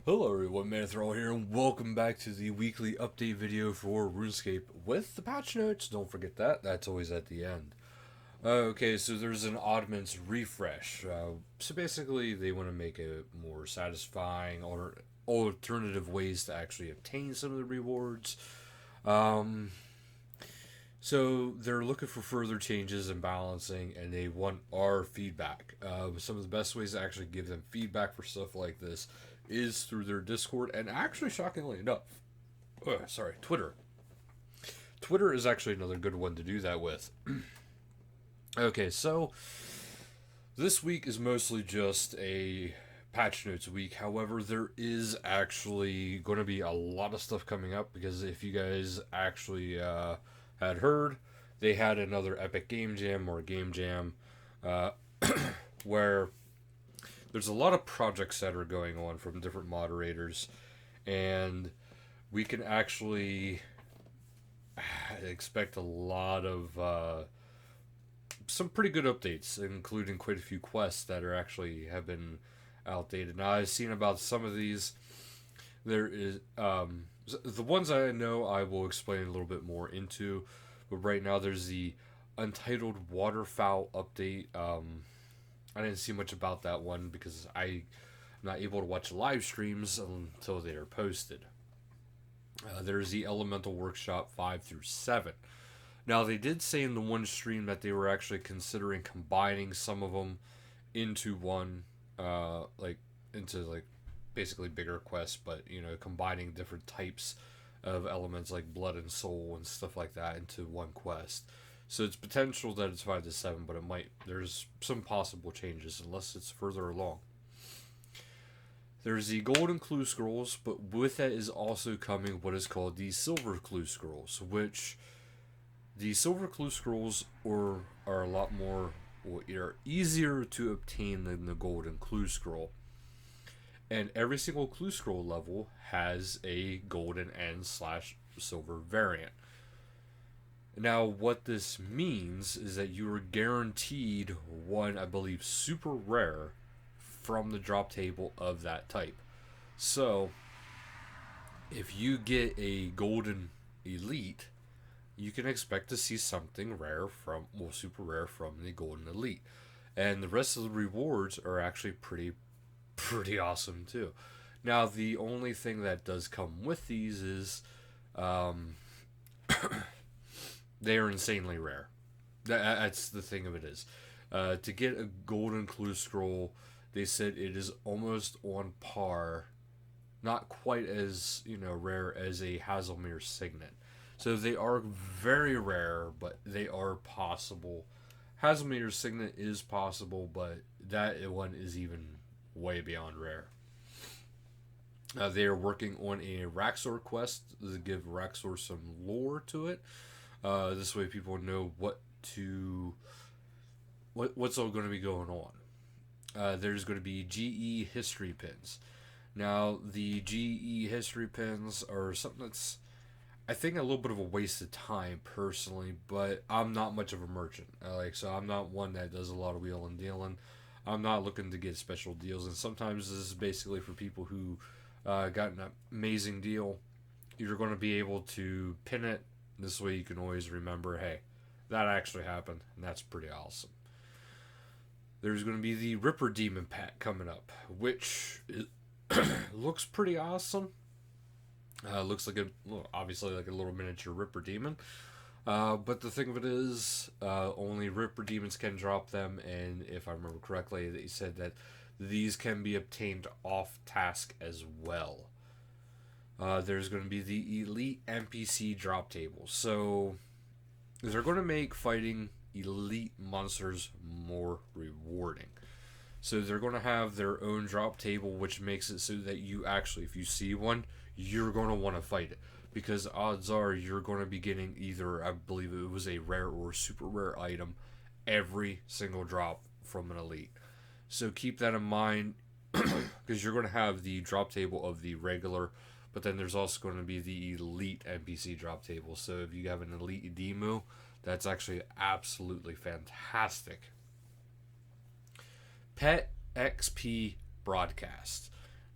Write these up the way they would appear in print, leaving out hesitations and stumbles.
Hello everyone, Manthrow here, and welcome back to the weekly update video for RuneScape with the patch notes. Don't forget that, that's always at the end. Okay, so there's an Oddments refresh. So basically, they want to make it more satisfying or alternative ways to actually obtain some of the rewards. Um, so they're looking for further changes and balancing, and they want our feedback. Some of the best ways to actually give them feedback for stuff like this is through their Discord, and actually, shockingly enough, Twitter. Twitter is actually another good one to do that with. Okay, so this week is mostly just a patch notes week. However, there is actually going to be a lot of stuff coming up because if you guys actually had heard, they had another Epic Game Jam or Game Jam uh, where there's a lot of projects that are going on from different moderators, and we can actually expect a lot of some pretty good updates, including quite a few quests that are actually have been outdated. Now I've seen about some of these. There is the ones I know I will explain a little bit more into, but right now there's the Untitled Waterfowl update. I didn't see much about that one because I'm not able to watch live streams until they are posted. There's the Elemental Workshop 5 through 7. Now, they did say in the one stream that they were actually considering combining some of them into one, into basically bigger quests, but combining different types of elements like blood and soul and stuff like that into one quest. So it's potential that it's 5 to 7, but there's some possible changes unless it's further along. There's the Golden Clue Scrolls, but with that is also coming what is called the Silver Clue Scrolls, which the Silver Clue Scrolls are a lot more, are easier to obtain than the Golden Clue Scroll. And every single Clue Scroll level has a golden and slash silver variant. Now, what this means is that you are guaranteed one, I believe, super rare from the drop table of that type. So, if you get a golden elite, you can expect to see something rare super rare from the golden elite. And the rest of the rewards are actually pretty awesome too. Now, the only thing that does come with these is they are insanely rare. That's the thing of it is. To get a golden clue scroll, they said it is almost on par, not quite as rare as a Hazelmere Signet. So they are very rare, but they are possible. Hazelmere Signet is possible, but that one is even way beyond rare. They are working on a Raxor quest to give Raxor some lore to it. This way, people know what's all going to be going on. There's going to be GE history pins. Now, the GE history pins are something that's, I think, a little bit of a waste of time personally, but I'm not much of a merchant. So I'm not one that does a lot of wheeling and dealing. I'm not looking to get special deals, and sometimes this is basically for people who got an amazing deal. You're going to be able to pin it. This way you can always remember, hey, that actually happened, and that's pretty awesome. There's going to be the Ripper Demon pack coming up, which looks pretty awesome. Looks like obviously like a little miniature Ripper Demon. But the thing of it is, only Ripper Demons can drop them, and if I remember correctly, they said that these can be obtained off task as well. There's going to be the Elite NPC drop table. So they're going to make fighting elite monsters more rewarding. So they're going to have their own drop table, which makes it so that you actually, if you see one, you're going to want to fight it. Because odds are you're going to be getting either, I believe it was a rare or super rare item, every single drop from an elite. So keep that in mind, because you're going to have the drop table of the regular, but then there's also going to be the elite NPC drop table. So if you have an elite Demu, that's actually absolutely fantastic. Pet XP broadcast.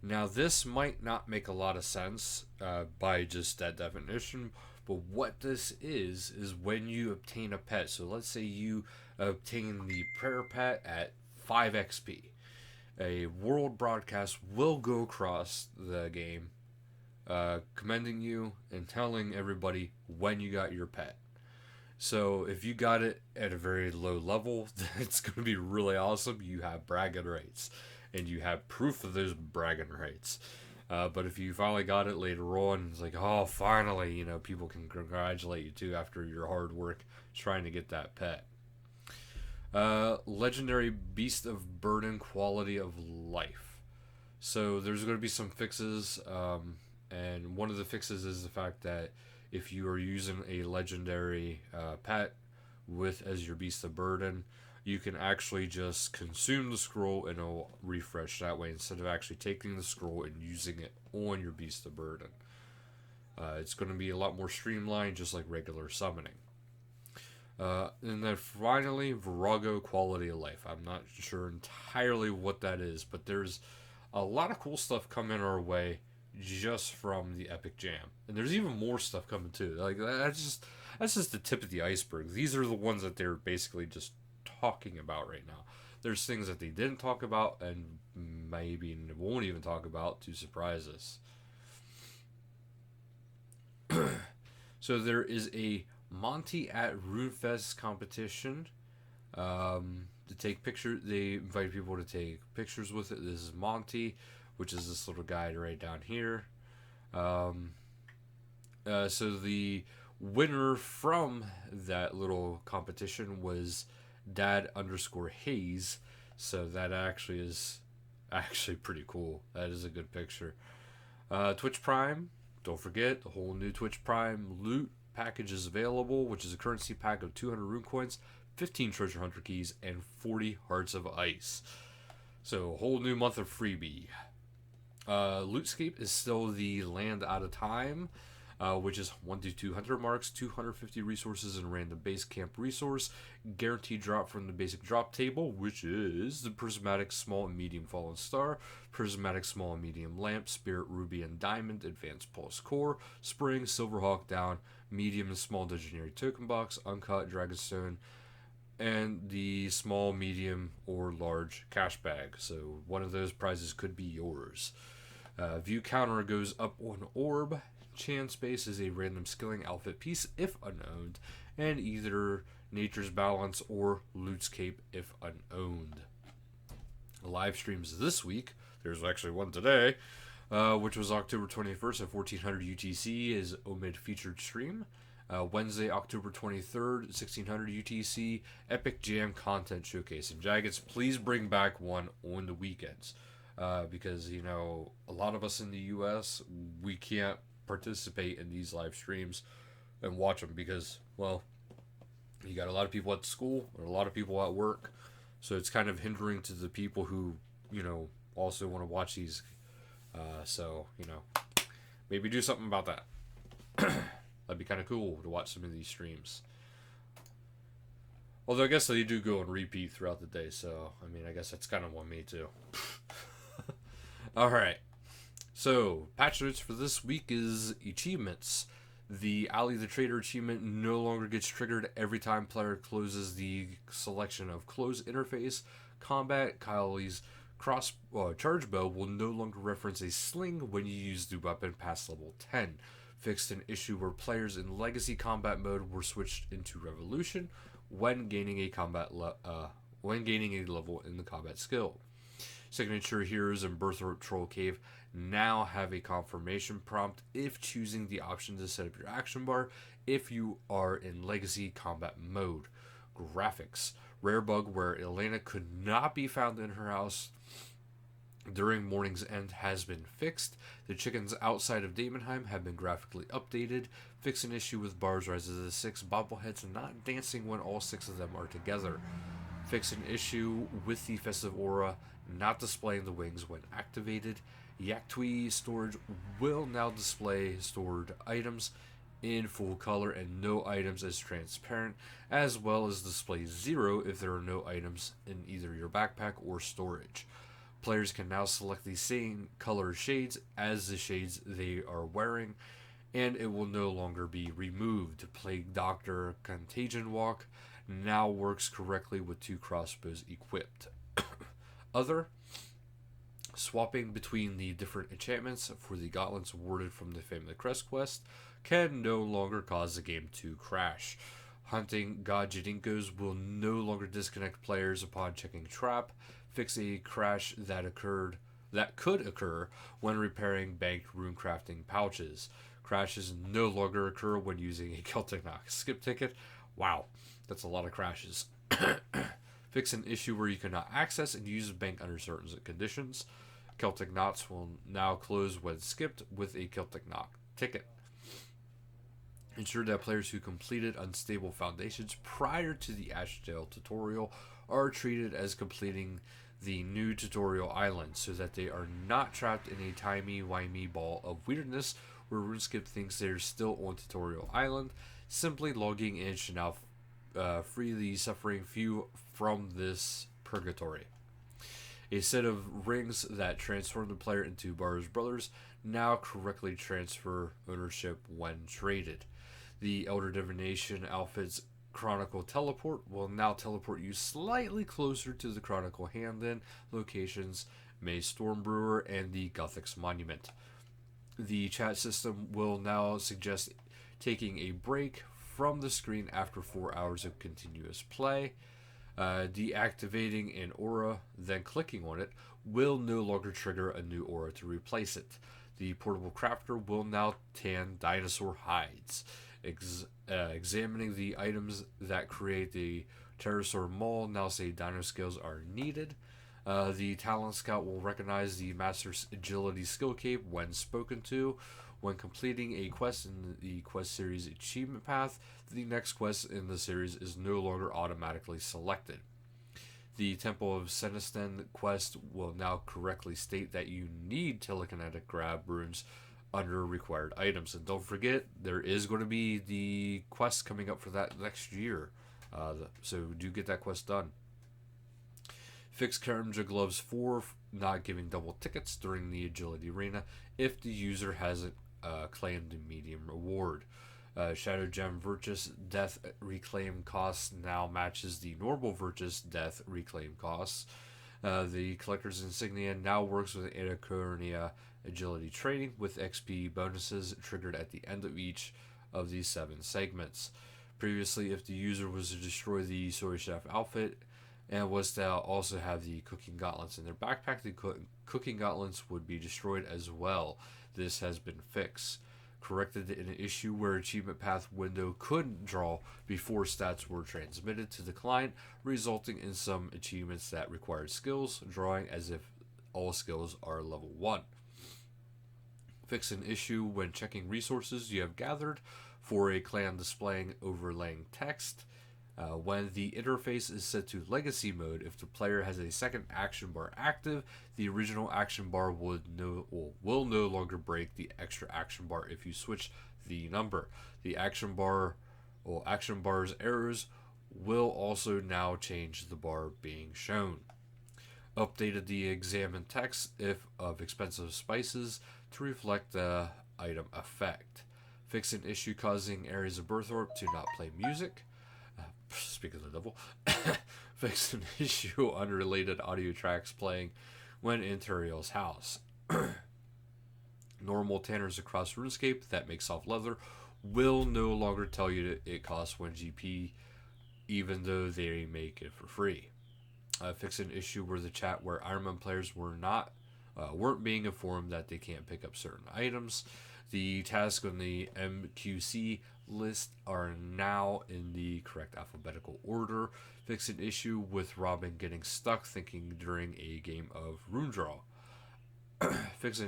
Now, this might not make a lot of sense by just that definition, but what this is when you obtain a pet. So let's say you obtain the prayer pet at 5 XP. A world broadcast will go across the game, commending you and telling everybody when you got your pet. So if you got it at a very low level, it's going to be really awesome. You have bragging rights, and you have proof of those bragging rights. But if you finally got it later on, it's like, oh, finally, people can congratulate you too after your hard work trying to get that pet. Legendary Beast of Burden Quality of Life. So there's going to be some fixes, and one of the fixes is the fact that if you are using a legendary pet with as your Beast of Burden, you can actually just consume the scroll and it'll refresh that way instead of actually taking the scroll and using it on your Beast of Burden. It's going to be a lot more streamlined, just like regular summoning. And then finally, Virago Quality of Life. I'm not sure entirely what that is, but there's a lot of cool stuff coming our way just from the Epic Jam, and there's even more stuff coming too. Like that's just the tip of the iceberg. These are the ones that they're basically just talking about right now. There's things that they didn't talk about and maybe won't even talk about to surprise us. So there is a Monty at RuneFest competition. To take pictures, they invite people to take pictures with it. This is Monty, which is this little guy right down here. So the winner from that little competition was Dad_Hayes. So that actually is pretty cool. That is a good picture. Twitch Prime, don't forget the whole new Twitch Prime loot package is available, which is a currency pack of 200 rune coins, 15 treasure hunter keys, and 40 hearts of ice. So a whole new month of freebie. Lootscape is still the land out of time, which is 1 to 200 marks, 250 resources in random base camp resource, guaranteed drop from the basic drop table, which is the prismatic small and medium fallen star, prismatic small and medium lamp, spirit ruby and diamond, advanced pulse core, spring, silverhawk down, medium and small legendary token box, uncut dragonstone, and the small, medium, or large cash bag. So one of those prizes could be yours. View counter goes up on orb. Chan space is a random skilling outfit piece if unowned, and either Nature's Balance or Lootscape if unowned. Live streams this week. There's actually one today, which was October 21st at 1400 UTC is Omid featured stream. Wednesday, October 23rd, 1600 UTC, Epic Jam Content Showcase. And Jaggeds, please bring back one on the weekends. Because, a lot of us in the U.S., we can't participate in these live streams and watch them because, well, you got a lot of people at school or a lot of people at work. So it's kind of hindering to the people who, also want to watch these. So, maybe do something about that. That'd be kind of cool to watch some of these streams. Although I guess they do go on repeat throughout the day, so I guess that's kind of on me too. All right. So patch notes for this week is achievements. The Ali the Trader achievement no longer gets triggered every time player closes the selection of close interface combat. Kylie's charge bow will no longer reference a sling when you use the weapon past level 10. Fixed an issue where players in legacy combat mode were switched into revolution when gaining a level in the combat skill. Signature heroes in Birthright Troll Cave now have a confirmation prompt if choosing the option to set up your action bar if you are in legacy combat mode. Graphics. Rare bug where Elena could not be found in her house during Morning's End has been fixed. The chickens outside of Daemonheim have been graphically updated. Fix an issue with Bars Rise of the 6 bobbleheads not dancing when all 6 of them are together. Fix an issue with the Festive Aura not displaying the wings when activated. Yaktui storage will now display stored items in full color and no items as transparent, as well as display 0 if there are no items in either your backpack or storage. Players can now select the same color shades as the shades they are wearing, and it will no longer be removed. Plague Doctor Contagion Walk now works correctly with two crossbows equipped. Other swapping between the different enchantments for the gauntlets awarded from the Family Crest quest can no longer cause the game to crash. Hunting God Jadinkos will no longer disconnect players upon checking trap, fix a crash that could occur when repairing banked runecrafting pouches. Crashes no longer occur when using a Celtic Knock skip ticket. Wow, that's a lot of crashes. Fix an issue where you cannot access and use a bank under certain conditions. Celtic Knots will now close when skipped with a Celtic Knot ticket. Ensure that players who completed Unstable Foundations prior to the Ashdale tutorial are treated as completing the new tutorial island so that they are not trapped in a timey-wimey ball of weirdness where RuneScape thinks they're still on tutorial island. Simply logging in should now free the suffering few from this purgatory. A set of rings that transform the player into Bar's brothers now correctly transfer ownership when traded. The Elder Divination outfit's Chronicle Teleport will now teleport you slightly closer to the Chronicle Hamden locations, May Stormbrewer, and the Gothic's Monument. The chat system will now suggest taking a break from the screen after 4 hours of continuous play. Deactivating an aura, then clicking on it, will no longer trigger a new aura to replace it. The portable crafter will now tan dinosaur hides. Examining the items that create the pterosaur maul now say dino scales are needed. The Talent Scout will recognize the Master's Agility skill cape when spoken to. When completing a quest in the quest series achievement path, the next quest in the series is no longer automatically selected. The Temple of Senestan quest will now correctly state that you need telekinetic grab runes under required items. And don't forget, there is going to be the quest coming up for that next year. So do get that quest done. Fix Karamja Gloves for not giving double tickets during the Agility Arena if the user hasn't claimed a medium reward. Shadow Gem Virtus Death Reclaim costs now matches the normal Virtus Death Reclaim costs. The Collector's Insignia now works with Anacornia Agility Training with XP bonuses triggered at the end of each of these 7 segments. Previously, if the user was to destroy the Sword Chef outfit and was to also have the cooking gauntlets in their backpack, the cooking gauntlets would be destroyed as well. This has been fixed. Corrected in an issue where achievement path window couldn't draw before stats were transmitted to the client, resulting in some achievements that required skills drawing as if all skills are level 1. Fix an issue when checking resources you have gathered for a clan displaying overlaying text. When the interface is set to legacy mode, if the player has a second action bar active, the original action bar will no longer break the extra action bar if you switch the number. The action bar's errors will also now change the bar being shown. Updated the examine text if of expensive spices to reflect the item effect. Fix an issue causing areas of Burthorpe to not play music. Speak of the devil. Fix an issue unrelated audio tracks playing when in Turiel's house. Normal tanners across RuneScape that make soft leather will no longer tell you that it costs 1 GP, even though they make it for free. Fix an issue where Ironman players weren't being informed that they can't pick up certain items. The tasks on the MQC list are now in the correct alphabetical order. Fix an issue with Robin getting stuck thinking during a game of Rune Draw. Fix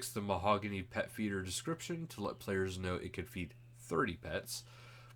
the Mahogany pet feeder description to let players know it can feed 30 pets.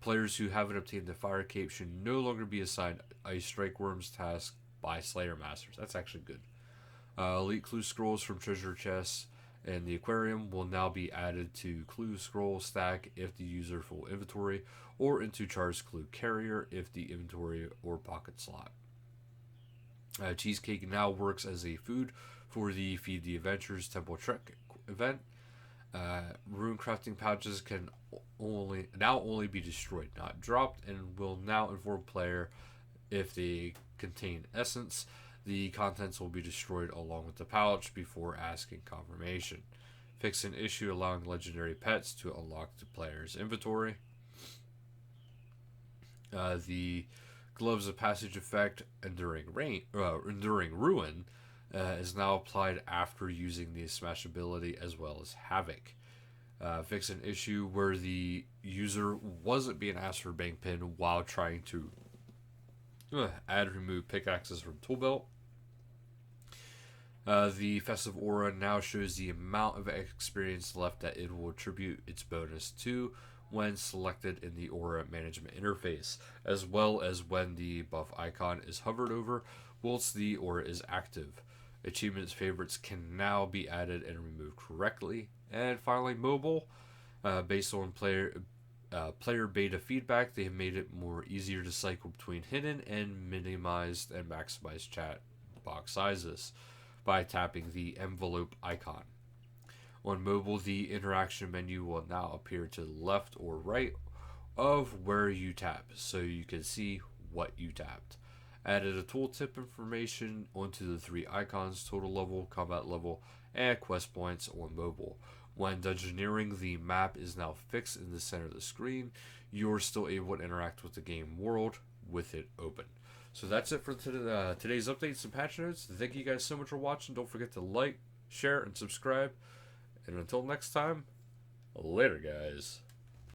Players who haven't obtained the Fire Cape should no longer be assigned Ice Strike Worms tasks by Slayer Masters. That's actually good. Elite Clue Scrolls from Treasure Chests and the Aquarium will now be added to Clue Scroll stack if the user full inventory, or into Char's Clue Carrier if the inventory or pocket slot. Cheesecake now works as a food for the Feed the Adventures Temple Trek event. Rune crafting pouches can only be destroyed, not dropped, and will now inform player if they contain essence. The contents will be destroyed along with the pouch before asking confirmation. Fix an issue allowing legendary pets to unlock the player's inventory. The Gloves of Passage effect, Enduring Ruin, is now applied after using the Smash ability as well as Havoc. Fix an issue where the user wasn't being asked for Bank Pin while trying to add remove pickaxes from tool belt. The Festive Aura now shows the amount of experience left that it will attribute its bonus to when selected in the Aura management interface, as well as when the buff icon is hovered over whilst the Aura is active. Achievements favorites can now be added and removed correctly. And finally, mobile. Based on player beta feedback, they have made it more easier to cycle between hidden and minimized and maximized chat box sizes by tapping the envelope icon. On mobile, the interaction menu will now appear to the left or right of where you tap, so you can see what you tapped. Added a tooltip information onto the three icons: total level, combat level, and quest points on mobile. When dungeoneering, the map is now fixed in the center of the screen. You're still able to interact with the game world with it open. So that's it for today's updates and patch notes. Thank you guys so much for watching. Don't forget to like, share, and subscribe. And until next time, later, guys.